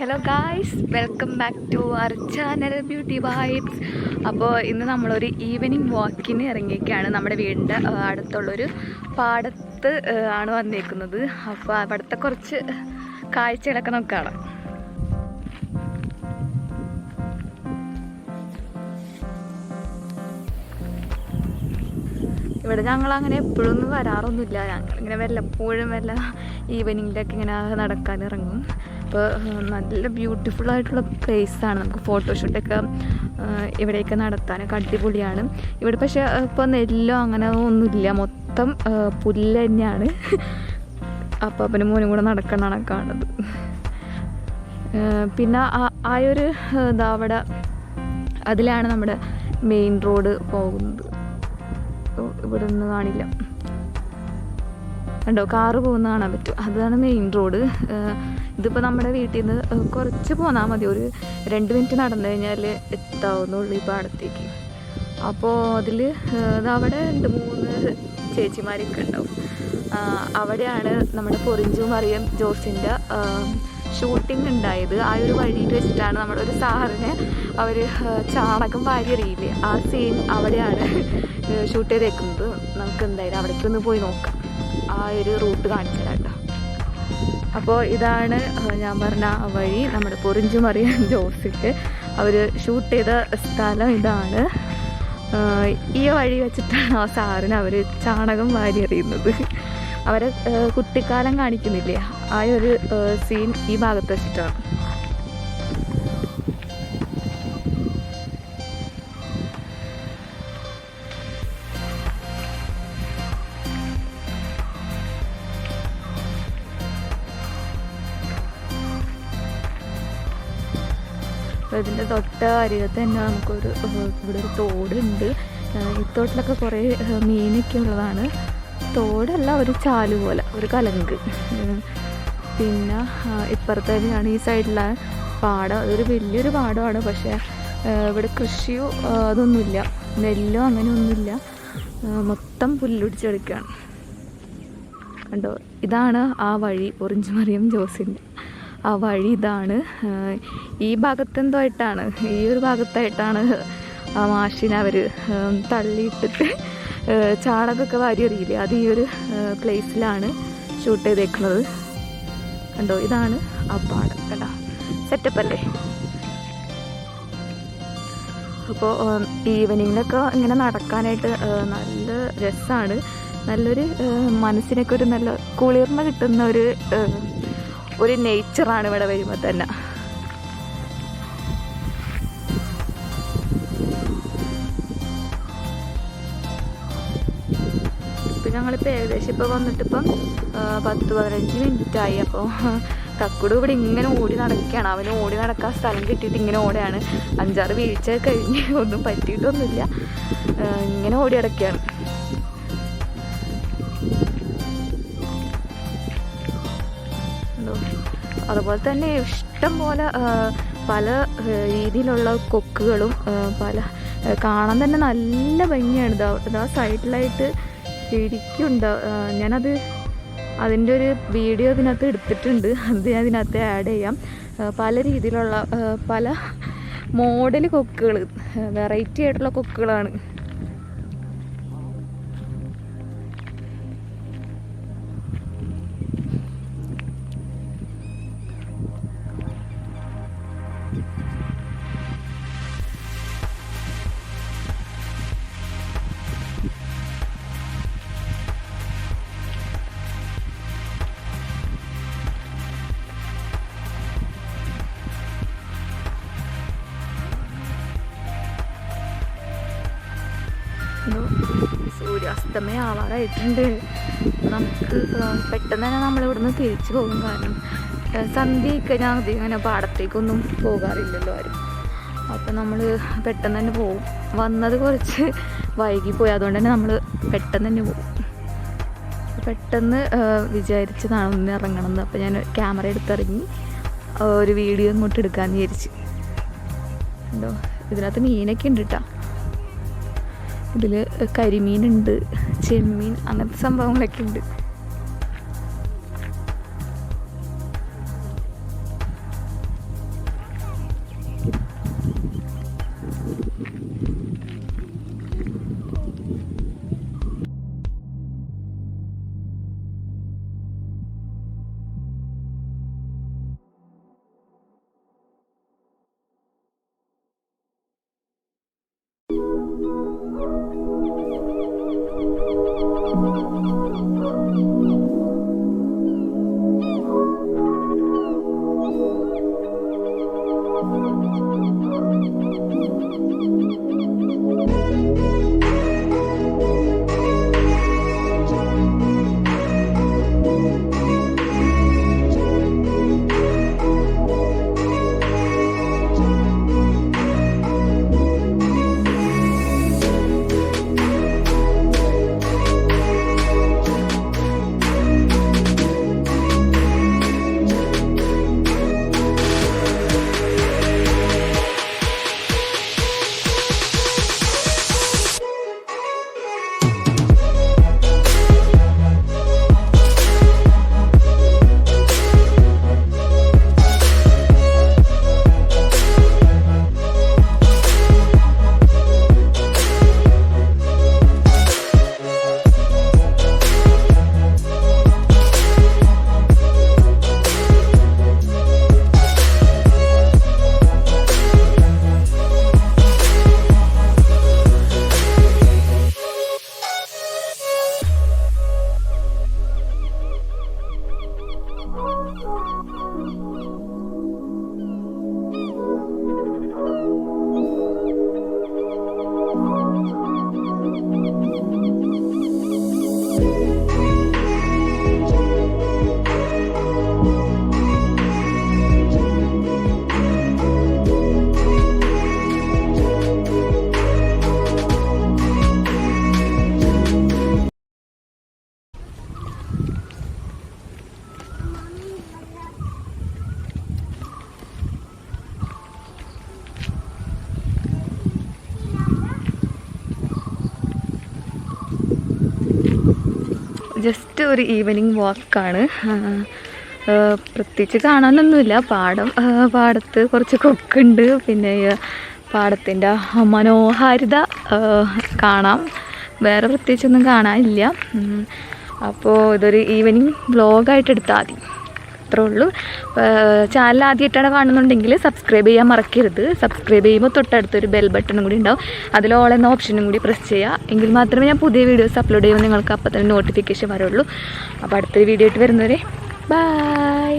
Hello guys, welcome back to our channel beauty vibes. അപ്പോൾ ഇന്ന് നമ്മളൊരു ഈവനിങ് വാക്കിന് ഇറങ്ങിയൊക്കെയാണ്. നമ്മുടെ വീടിൻ്റെ അടുത്തുള്ളൊരു പാടത്ത് ആണ് വന്നേക്കുന്നത്. അപ്പോൾ അവിടുത്തെ കുറച്ച് കാഴ്ചകളൊക്കെ നമുക്ക് കാണാം. ഇവിടെ ഞങ്ങളങ്ങനെ എപ്പോഴൊന്നും വരാറൊന്നുമില്ല. ഞങ്ങളിങ്ങനെ വല്ലപ്പോഴും വല്ല ഈവനിങ്ങിലൊക്കെ ഇങ്ങനെ നടക്കാനിറങ്ങും. അപ്പോൾ നല്ല ബ്യൂട്ടിഫുള്ളായിട്ടുള്ള പ്ലേസാണ്. നമുക്ക് ഫോട്ടോഷൂട്ടൊക്കെ ഇവിടെയൊക്കെ നടത്താനൊക്കെ അടിപൊളിയാണ്. ഇവിടെ പക്ഷേ ഇപ്പോൾ നെല്ലോ അങ്ങനെ ഒന്നുമില്ല, മൊത്തം പുല്ല് തന്നെയാണ്. അപ്പോൾ അപ്പനും മോനും കൂടെ നടക്കണതാണ് കാണുന്നത്. പിന്നെ ആയൊരു ഇതാ അവിടെ അതിലാണ് നമ്മുടെ മെയിൻ റോഡ് പോകുന്നത്. ഇവിടെ നിന്ന് കാണില്ല, കണ്ടോ, കാറ് പോകുന്ന കാണാൻ പറ്റും. അതാണ് മെയിൻ റോഡ്. ഇതിപ്പോൾ നമ്മുടെ വീട്ടിൽ നിന്ന് കുറച്ച് പോന്നാൽ മതി, ഒരു 2 മിനിറ്റ് നടന്നു കഴിഞ്ഞാൽ എത്താവുന്നുള്ളൂ ഈ പാടത്തേക്ക്. അപ്പോൾ അതിൽ അവിടെ 2-3 ചേച്ചിമാരൊക്കെ ഉണ്ടാവും. അവിടെയാണ് നമ്മുടെ പൊറിഞ്ചു മറിയം ജോസിൻ്റെ ഷൂട്ടിംഗ് ഉണ്ടായത്. ആ ഒരു വഴിയിൽ വെച്ചിട്ടാണ് നമ്മുടെ ഒരു സാറിനെ അവർ ചാണകം വാരി എറിയില്ലേ, ആ സീൻ അവിടെയാണ് ഷൂട്ട് ചെയ്തേക്കുന്നത്. നമുക്ക് എന്തായാലും അവിടേക്കൊന്ന് പോയി നോക്കാം. ആ ഒരു റൂട്ട് കാണിച്ചു തരാം കേട്ടോ. അപ്പോൾ ഇതാണ് ഞാൻ പറഞ്ഞ ആ വഴി. നമ്മുടെ പൊറിഞ്ചു മറിയം ജോസിക്ക് അവർ ഷൂട്ട് ചെയ്ത സ്ഥലം ഇതാണ്. ഈ വഴി വെച്ചിട്ടാണ് ആ സാറിന് അവർ ചാണകം വാരി എറിയുന്നത്. അവരെ കുട്ടിക്കാലം കാണിക്കുന്നില്ലേ, ആ ഒരു സീൻ ഈ ഭാഗത്ത് വെച്ചിട്ടാണ്. ഇതിൻ്റെ തൊട്ട അരികത്ത് തന്നെ നമുക്കൊരു ഇവിടെ ഒരു തോടുണ്ട്. ഈ തോട്ടിലൊക്കെ കുറേ മീനൊക്കെ ഉള്ളതാണ്. തോടല്ല, ഒരു ചാല് പോലെ, ഒരു കലങ്ക്. പിന്നെ ഇപ്പുറത്ത് തന്നെയാണ് ഈ സൈഡിലെ പാടം. അതൊരു വലിയൊരു പാടമാണ്. പക്ഷേ ഇവിടെ കൃഷിയോ അതൊന്നുമില്ല, നെല്ലോ അങ്ങനെയൊന്നുമില്ല, മൊത്തം പുല്ലൊടിച്ചെടുക്കുകയാണ്. കണ്ടോ, ഇതാണ് ആ വഴി, പൊറിഞ്ചു മറിയം ജോസിൻ്റെ ആ വഴി ഇതാണ്. ഈ ഭാഗത്തെന്തോ ആയിട്ടാണ്, ഈ ഒരു ഭാഗത്തായിട്ടാണ് ആ മാഷിനെ അവർ തള്ളിയിട്ടിട്ട് ചാണകമൊക്കെ വാരി എറിയില്ലേ, അത് ഈ ഒരു പ്ലേസിലാണ് ഷൂട്ട് ചെയ്തേക്കുന്നത്. കണ്ടോ, ഇതാണ് ആ പാടം. കേട്ടോ, സെറ്റപ്പ് അല്ലേ? അപ്പോൾ ഈവനിങ്ങിലൊക്കെ ഇങ്ങനെ നടക്കാനായിട്ട് നല്ല രസമാണ്. നല്ലൊരു മനസ്സിനൊക്കെ ഒരു നല്ല കുളിർമ കിട്ടുന്ന ഒരു നേച്ചറാണ് ഇവിടെ വരുമ്പോൾ തന്നെ. ഇപ്പം ഞങ്ങളിപ്പോൾ ഏകദേശം ഇപ്പോൾ വന്നിട്ടിപ്പം 10-15 മിനിറ്റായി. അപ്പോൾ തക്കുട് ഇവിടെ ഇങ്ങനെ ഓടി നടക്കുകയാണ്. അവന് ഓടി നടക്കാൻ സ്ഥലം കിട്ടിയിട്ട് ഇങ്ങനെ ഓടുകയാണ്. 5-6 വീഴ്ച കഴിഞ്ഞ് ഒന്നും പറ്റിയിട്ടൊന്നുമില്ല, ഇങ്ങനെ ഓടി നടക്കുകയാണ്. അതുപോലെ തന്നെ ഇഷ്ടം പോലെ പല രീതിയിലുള്ള കൊക്കുകളും കാണാൻ തന്നെ നല്ല ഭംഗിയാണ്. ഇതാ സൈഡിലായിട്ട് ശരിക്കുണ്ട്. ഞാനത് അതിൻ്റെ ഒരു വീഡിയോ ഇതിനകത്ത് എടുത്തിട്ടുണ്ട്, അത് ഞാൻ അതിനകത്ത് ആഡ് ചെയ്യാം. പല രീതിയിലുള്ള പല മോഡൽ കൊക്കുകൾ, വെറൈറ്റി ആയിട്ടുള്ള കൊക്കുകളാണ്. സൂര്യാസ്തമയം ആവാറായിട്ടുണ്ട്. നമുക്ക് പെട്ടെന്ന് തന്നെ നമ്മളിവിടുന്ന് തിരിച്ചു പോകും. കാരണം സന്ധ്യയൊക്കെ ഞാൻ ഇങ്ങനെ പാടത്തേക്കൊന്നും പോകാറില്ലല്ലോ ആരും. അപ്പം നമ്മൾ പെട്ടെന്ന് തന്നെ പോകും. വന്നത് കുറച്ച് വൈകിപ്പോയി, അതുകൊണ്ട് തന്നെ നമ്മൾ പെട്ടെന്ന് തന്നെ പോകും. പെട്ടെന്ന് വിചാരിച്ചതാണ് ഒന്ന് ഇറങ്ങണമെന്ന്. അപ്പോൾ ഞാൻ ക്യാമറ എടുത്തിറങ്ങി ഒരു വീഡിയോ ഇങ്ങോട്ട് എടുക്കാമെന്ന് വിചാരിച്ച്. എന്തോ ഇതിനകത്ത് മീനൊക്കെ ഉണ്ട് കേട്ടോ. ഇതിൽ കരിമീനുണ്ട്, ചെമ്മീൻ, അങ്ങനത്തെ സംഭവങ്ങളൊക്കെ ഉണ്ട്. ജസ്റ്റ് ഒരു ഈവനിങ് വാക്കാണ്. പ്രത്യേകിച്ച് കാണാനൊന്നുമില്ല. പാടത്ത് കുറച്ച് കൊക്കുണ്ട്, പിന്നെ പാടത്തിൻ്റെ മനോഹാരിത കാണാം. വേറെ പ്രത്യേകിച്ചൊന്നും കാണാനില്ല. അപ്പോൾ ഇതൊരു ഈവനിങ് വ്ലോഗായിട്ട് എടുത്താൽ മതി. അത്രേ ഉള്ളൂ. ചാനൽ ആദ്യമായിട്ടാണ് കാണുന്നുണ്ടെങ്കിൽ സബ്സ്ക്രൈബ് ചെയ്യാൻ മറക്കരുത്. സബ്സ്ക്രൈബ് ചെയ്യുമ്പോൾ തൊട്ടടുത്തൊരു ബെൽ ബട്ടണും കൂടി ഉണ്ടാവും. അതിൽ ഓൾ എന്ന ഓപ്ഷനും കൂടി പ്രസ് ചെയ്യുക. എങ്കിൽ മാത്രമേ ഞാൻ പുതിയ വീഡിയോസ് അപ്ലോഡ് ചെയ്യുമ്പോൾ നിങ്ങൾക്ക് അപ്പോൾ തന്നെ നോട്ടിഫിക്കേഷൻ വരുള്ളൂ. അപ്പോൾ അടുത്തൊരു വീഡിയോ ആയിട്ട് വരുന്നവരെ ബൈ.